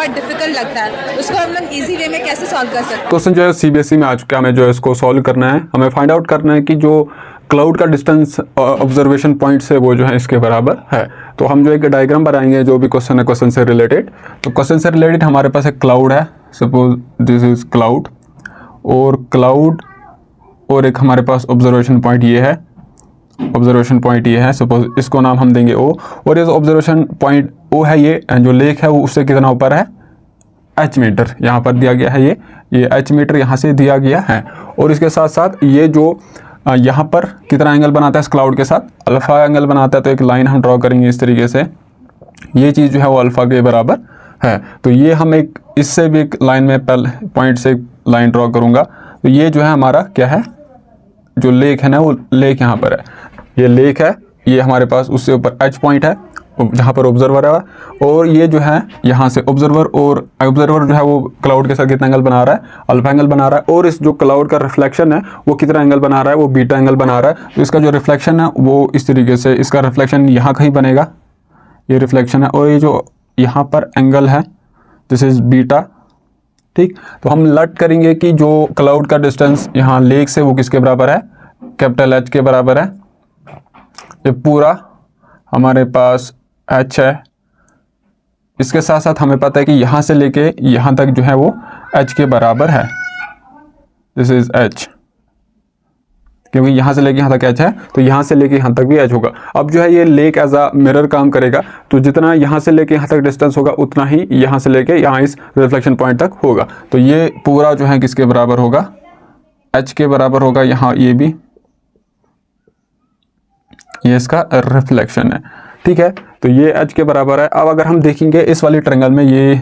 बहुत डिफिकल्ट लगता है, उसको हम लोग ईजी वे में कैसे सॉल्व कर सकते हैं? क्वेश्चन जो है सीबीएसई में आ चुका है, हमें जो है इसको सॉल्व करना है। हमें फाइंड आउट करना है कि जो क्लाउड का डिस्टेंस ऑब्जर्वेशन पॉइंट से वो जो है इसके बराबर है। तो हम जो एक डायग्राम बनाएंगे जो भी क्वेश्चन है क्वेश्चन से रिलेटेड। तो क्वेश्चन से रिलेटेड हमारे पास एक क्लाउड है, सपोज दिस इज क्लाउड, और क्लाउड और एक हमारे पास ऑब्जर्वेशन पॉइंट ये है, ऑब्जर्वेशन पॉइंट ये है, सपोज इसको नाम हम देंगे ओ, और ये ऑब्जर्वेशन पॉइंट ओ है, ये जो लेक है वो उससे कितना ऊपर है, एच मीटर यहाँ पर दिया गया है, ये एच मीटर यहाँ से दिया गया है। और इसके साथ साथ ये जो यहाँ पर कितना एंगल बनाता है इस क्लाउड के साथ, अल्फा एंगल बनाता है। तो एक लाइन हम ड्रॉ करेंगे इस तरीके से, ये चीज़ जो है वो अल्फा के बराबर है। तो ये हम एक इससे भी एक लाइन में पॉइंट से लाइन ड्रॉ करूँगा। तो ये जो है हमारा क्या है, जो लेक है ना वो लेक यहाँ पर है, ये लेक है, ये हमारे पास उससे ऊपर एच पॉइंट है जहाँ पर ऑब्जर्वर है, और ये जो है यहाँ से ऑब्जर्वर, और ऑब्जर्वर जो है वो क्लाउड के साथ कितना एंगल बना रहा है, अल्फा एंगल बना रहा है। और इस जो क्लाउड का रिफ्लेक्शन है वो कितना एंगल बना रहा है, वो बीटा एंगल बना रहा है। तो इसका जो रिफ्लेक्शन है वो इस तरीके से, इसका रिफ्लेक्शन यहाँ कहीं बनेगा, ये रिफ्लेक्शन है, और ये जो यहाँ पर एंगल है दिस इज बीटा, ठीक। तो हम लट करेंगे कि जो क्लाउड का डिस्टेंस यहाँ लेक से वो किसके बराबर है, कैपिटल एच के बराबर है। ये पूरा हमारे पास एच है, इसके साथ साथ हमें पता है कि यहाँ से लेके यहाँ तक जो है वो एच के बराबर है, दिस इज एच, क्योंकि यहाँ से लेके यहाँ तक एच है, तो यहाँ से लेके यहाँ तक भी एच होगा। अब जो है ये लेक एज अ मिरर काम करेगा, तो जितना यहाँ से लेके यहाँ तक डिस्टेंस होगा उतना ही यहाँ से लेके यहाँ इस रिफ्लेक्शन पॉइंट तक होगा। तो ये पूरा जो है किसके बराबर होगा, एच के बराबर होगा। यहाँ ये भी, ये इसका रिफ्लेक्शन है, ठीक है। तो ये एच के बराबर है। अब अगर हम देखेंगे इस वाली ट्रायंगल में ये,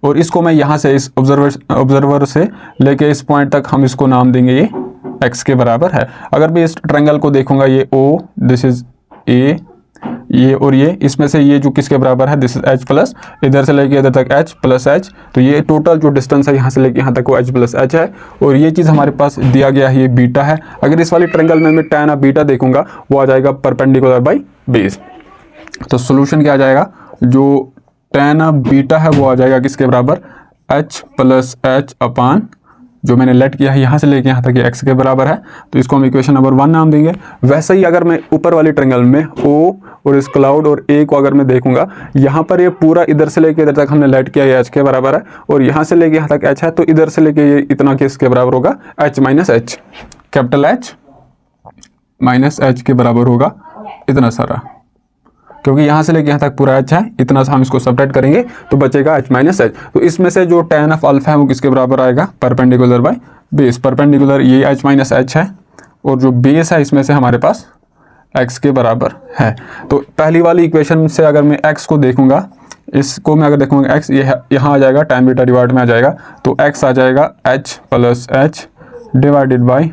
और इसको मैं यहाँ से इस ऑब्जर्वर से लेके इस पॉइंट तक हम इसको नाम देंगे ये एक्स के बराबर है। अगर मैं इस ट्रायंगल को देखूंगा, ये ओ, दिस इज ए, ये और ये, इसमें से ये जो किसके बराबर है, दिस इज एच प्लस, इधर से लेके इधर तक एच प्लस एच। तो ये टोटल जो डिस्टेंस है यहाँ से लेके यहाँ तक वो एच प्लस एच है, और ये चीज़ हमारे पास दिया गया है, ये बीटा है। अगर इस वाली ट्रायंगल में मैं tan ऑफ बीटा देखूंगा, वो आ जाएगा परपेंडिकुलर बाई बेस। तो सोल्यूशन क्या आ जाएगा, जो tan ऑफ बीटा है वो आ जाएगा किसके बराबर, एच प्लस एच अपान, जो मैंने लेट किया है यहाँ से लेके यहाँ तक ये एक्स के बराबर है। तो इसको हम इक्वेशन नंबर 1 नाम देंगे। वैसे ही अगर मैं ऊपर वाली ट्रायंगल में ओ और इस क्लाउड और ए को अगर मैं देखूंगा, यहाँ पर ये पूरा इधर से लेके इधर तक हमने लेट किया, ये एच के बराबर है, और यहाँ से लेके यहाँ तक एच है, तो इधर से लेके ये इतना किसके बराबर होगा, H minus H, capital H minus H के बराबर होगा इतना सारा, क्योंकि यहाँ से लेके यहाँ तक पूरा एच है, इतना सा हम इसको सबट्रैक्ट करेंगे तो बचेगा एच माइनस एच। तो इसमें से जो tan ऑफ अल्फा है वो किसके बराबर आएगा, परपेंडिकुलर बाय बेस। परपेंडिकुलर ये एच माइनस एच है, और जो बेस है इसमें से हमारे पास एक्स के बराबर है। तो पहली वाली इक्वेशन से अगर मैं एक्स को देखूंगा, इसको मैं अगर देखूंगा एक्स ये यहाँ आ जाएगा, tan बीटा डिवाइड में आ जाएगा, तो एक्स आ जाएगा H plus H divided by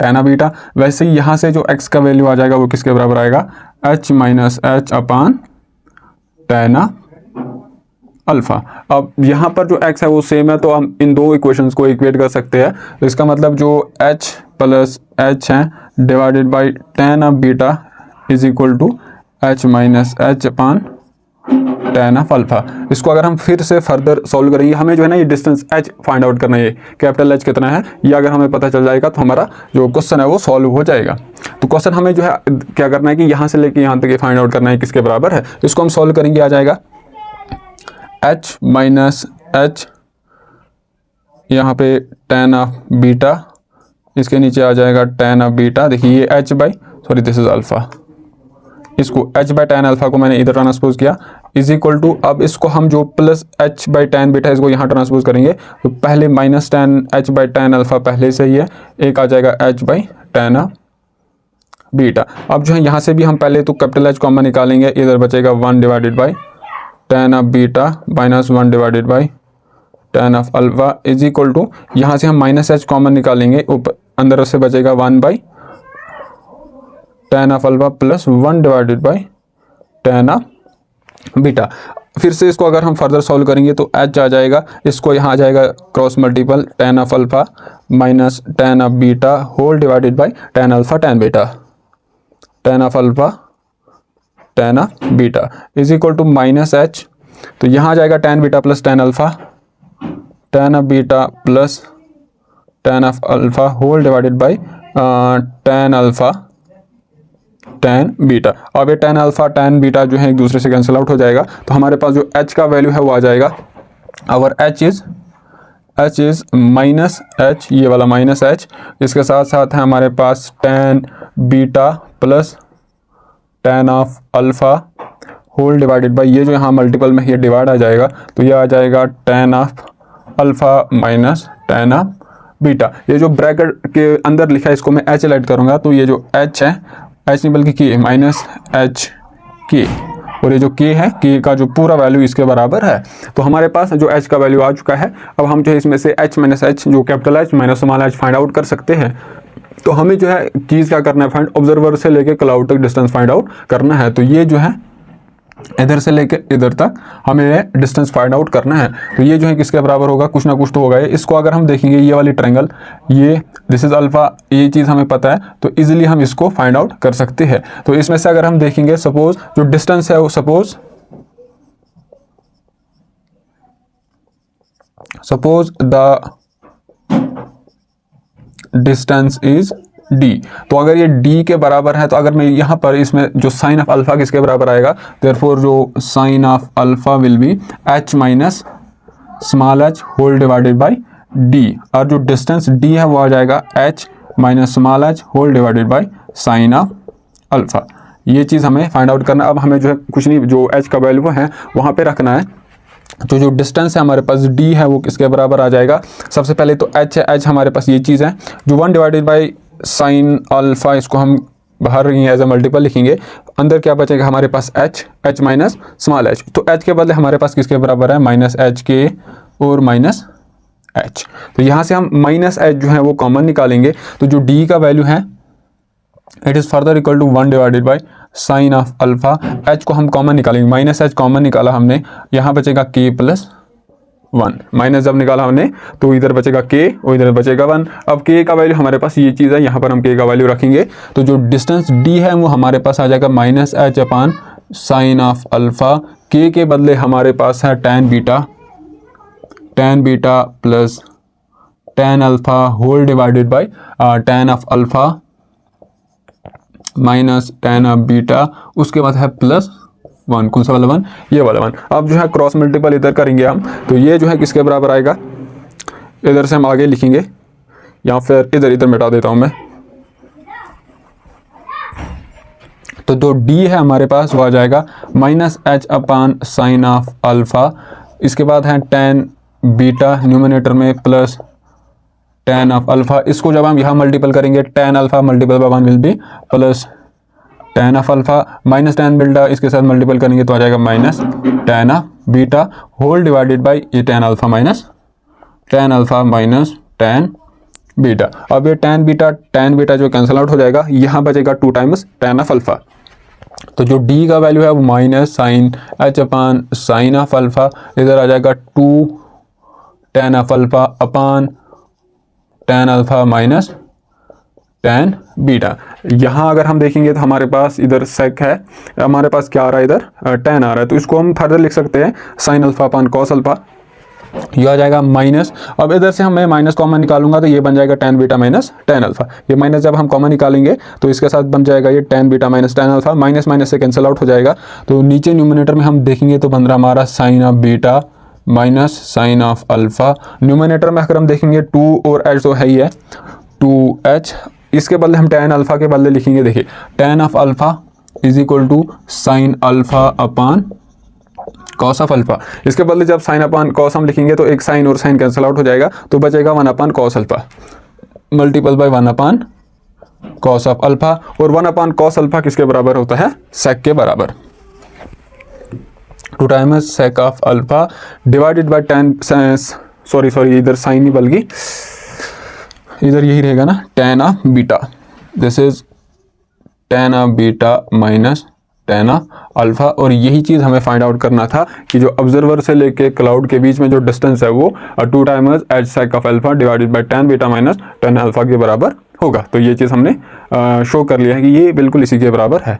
tan beta. वैसे ही यहाँ से जो x का वैल्यू आ जाएगा वो किसके बराबर आएगा, h minus H upon tan alpha. अब यहाँ पर जो x है वो सेम है, तो हम इन दो इक्वेशंस को इक्वेट कर सकते हैं। तो इसका मतलब जो h प्लस एच है divided by tan beta is equal to h minus H upon tan of alpha. इसको अगर हम फिर से फर्दर सॉल्व करेंगे, हमें जो है ना ये डिस्टेंस h फाइंड आउट करना है, कैपिटल H कितना है ये अगर हमें पता चल जाएगा तो हमारा जो क्वेश्चन है वो सॉल्व हो जाएगा। तो क्वेश्चन हमें जो है क्या करना है कि यहाँ से लेके यहाँ तक ये फाइंड आउट करना है किसके बराबर है। इसको हम सॉल्व करेंगे, आ जाएगा h माइनस एच, यहाँ पे tan ऑफ बीटा, इसके नीचे आ जाएगा tan ऑफ बीटा। देखिए ये h by sorry this is alpha, इसको h बाई tan अल्फा को मैंने इधर ट्रांसपोज किया इज इक्वल टू, अब इसको हम जो plus h by tan beta इसको यहाँ ट्रांसपोज करेंगे, तो पहले minus tan h by tan alpha पहले से ही है, एक आ जाएगा h बाई tan बीटा। अब जो है यहाँ से भी हम पहले तो कैपिटल H कॉमन निकालेंगे, इधर बचेगा 1 divided by tan of beta minus 1 divided by tan of alpha is equal to, यहाँ से हम माइनस h कॉमन निकालेंगे, ऊपर अंदर से बचेगा 1 by tan of alpha plus 1 divided by tan of beta. फिर से इसको अगर हम फर्दर सॉल्व करेंगे तो h आ जाएगा, इसको यहाँ आ जाएगा cross multiple tan of alpha minus tan of beta whole divided by tan alpha tan beta, tan of alpha tan of beta is equal to minus h तो यहाँ आ जाएगा tan beta plus tan alpha, tan beta plus tan of alpha whole divided by tan alpha tan beta. अब ये tan alpha tan beta जो है एक दूसरे से कैंसिल आउट हो जाएगा, तो हमारे पास जो h का वैल्यू है वो आ जाएगा, और h इज़ माइनस एच, ये वाला माइनस एच, इसके साथ साथ है हमारे पास tan beta plus tan of alpha whole divided by, ये जो यहाँ मल्टीपल में ये डिवाइड आ जाएगा, तो ये आ जाएगा tan of alpha minus tan of beta. ये जो ब्रैकेट के अंदर लिखा है इसको मैं h ऐड करूँगा, तो ये जो h है, h नहीं बल्कि k, माइनस एच के, और ये जो k है, k का जो पूरा वैल्यू इसके बराबर है। तो हमारे पास जो h का वैल्यू आ चुका है, अब हम जो है इसमें से h माइनस एच जो capital H minus small h find out कर सकते हैं। तो हमें जो है चीज़ क्या करना है, फाइंड ऑब्जर्वर से लेके क्लाउड तक डिस्टेंस फाइंड आउट करना है। तो ये जो है इधर से लेके इधर तक हमें डिस्टेंस फाइंड आउट करना है। तो ये जो है किसके बराबर होगा, कुछ ना कुछ तो होगा। इसको अगर हम देखेंगे, ये वाली ट्रायंगल, ये दिस इज अल्फा, ये चीज़ हमें पता है, तो इजीली हम इसको फाइंड आउट कर सकते हैं। तो इसमें से अगर हम देखेंगे, सपोज जो डिस्टेंस है वो suppose the distance is d, तो अगर ये d के बराबर है, तो अगर मैं यहाँ पर इसमें जो साइन ऑफ अल्फा किसके बराबर आएगा, देयरफॉर जो sine of alpha will be h minus small h whole divided by d, और जो डिस्टेंस d है वो आ जाएगा h minus small h whole divided by sine of alpha. ये चीज़ हमें फाइंड आउट करना। अब हमें जो है कुछ नहीं, जो h का वैल्यू है वहाँ पे रखना है। तो जो डिस्टेंस है हमारे पास d है वो किसके बराबर आ जाएगा, सबसे पहले तो h है, h हमारे पास ये चीज़ है, जो 1 डिवाइडेड बाई साइन अल्फ़ा, इसको हम बाहर एज अ मल्टीपल लिखेंगे, अंदर क्या बचेगा हमारे पास h माइनस स्मॉल h, तो h के बदले हमारे पास किसके बराबर है, माइनस एच के और माइनस h। तो यहाँ से हम माइनस h जो है वो कॉमन निकालेंगे, तो जो d का वैल्यू है it is further equal to 1 divided by sine of alpha, h को हम कॉमन निकालेंगे, माइनस h कॉमन निकाला हमने, यहाँ बचेगा k प्लस 1, माइनस जब निकाला हमने तो इधर बचेगा k और इधर बचेगा 1। अब k का वैल्यू हमारे पास ये चीज़ है, यहाँ पर हम k का वैल्यू रखेंगे, तो जो डिस्टेंस d है वो हमारे पास आ जाएगा minus H upon sine of alpha, k के बदले हमारे पास है tan beta plus tan alpha whole divided by tan of alpha minus tan of beta, उसके बाद है प्लस 1, कौन सा वाला 1, ये वाला 1। अब जो है क्रॉस मल्टीपल इधर करेंगे हम, तो ये जो है किसके बराबर आएगा, इधर से हम आगे लिखेंगे, या फिर इधर मिटा देता हूँ मैं। तो जो d है हमारे पास वो आ जाएगा minus H upon sine of alpha, इसके बाद है tan बीटा न्यूमिनेटर में प्लस tan ऑफ अल्फ़ा, इसको जब हम यहाँ मल्टीपल करेंगे, tan alpha multiple by 1 will be plus tan of alpha minus tan beta, इसके साथ मल्टीपल करेंगे तो आ जाएगा minus tan of beta whole divided by ये tan alpha minus tan beta. अब ये tan बीटा जो कैंसिल आउट हो जाएगा, यहाँ बचेगा 2 टाइम्स tan ऑफ अल्फ़ा। तो जो d का वैल्यू है वो minus sine h upon sine of alpha, इधर आ जाएगा 2 tan of alpha upon tan alpha minus tan beta. यहाँ अगर हम देखेंगे तो हमारे पास इधर सेक है, हमारे पास क्या आ रहा है, इधर tan आ रहा है, तो इसको हम फर्दर लिख सकते हैं sign alpha upon cos alpha, ये आ जाएगा माइनस। अब इधर से मैं माइनस कॉमन निकालूंगा तो ये बन जाएगा tan beta minus tan alpha, ये माइनस जब हम कॉमन निकालेंगे तो इसके साथ बन जाएगा ये tan beta minus tan alpha, minus minus से कैंसिल आउट हो जाएगा। तो नीचे न्यूमिनेटर में हम देखेंगे तो बन रहा हमारा sine of beta minus sine of alpha, numerator में अगर हम देखेंगे 2 और h तो है ही है 2h, इसके बदले हम tan अल्फ़ा के बदले लिखेंगे, देखिए tan of alpha is equal to sine alpha upon cos of alpha, इसके बदले जब साइन अपान कॉस हम लिखेंगे तो एक साइन और साइन कैंसिल आउट हो जाएगा, तो बचेगा 1 अपान cos alpha multiple by 1 upon cos of alpha, और 1 अपान कॉस अल्फ़ा किसके बराबर होता है, सेक के बराबर, 2 times sake of alpha divided by tan, sorry इधर साइन नहीं बल्कि इधर यही रहेगा ना, tan of beta, this is tan of beta minus tan of alpha. और यही चीज़ हमें फाइंड आउट करना था कि जो ऑब्जर्वर से लेके क्लाउड के बीच में जो डिस्टेंस है वो 2 times H sake of alpha divided by tan beta minus tan alpha के बराबर होगा। तो ये चीज़ हमने शो कर लिया है कि ये बिल्कुल इसी के बराबर है।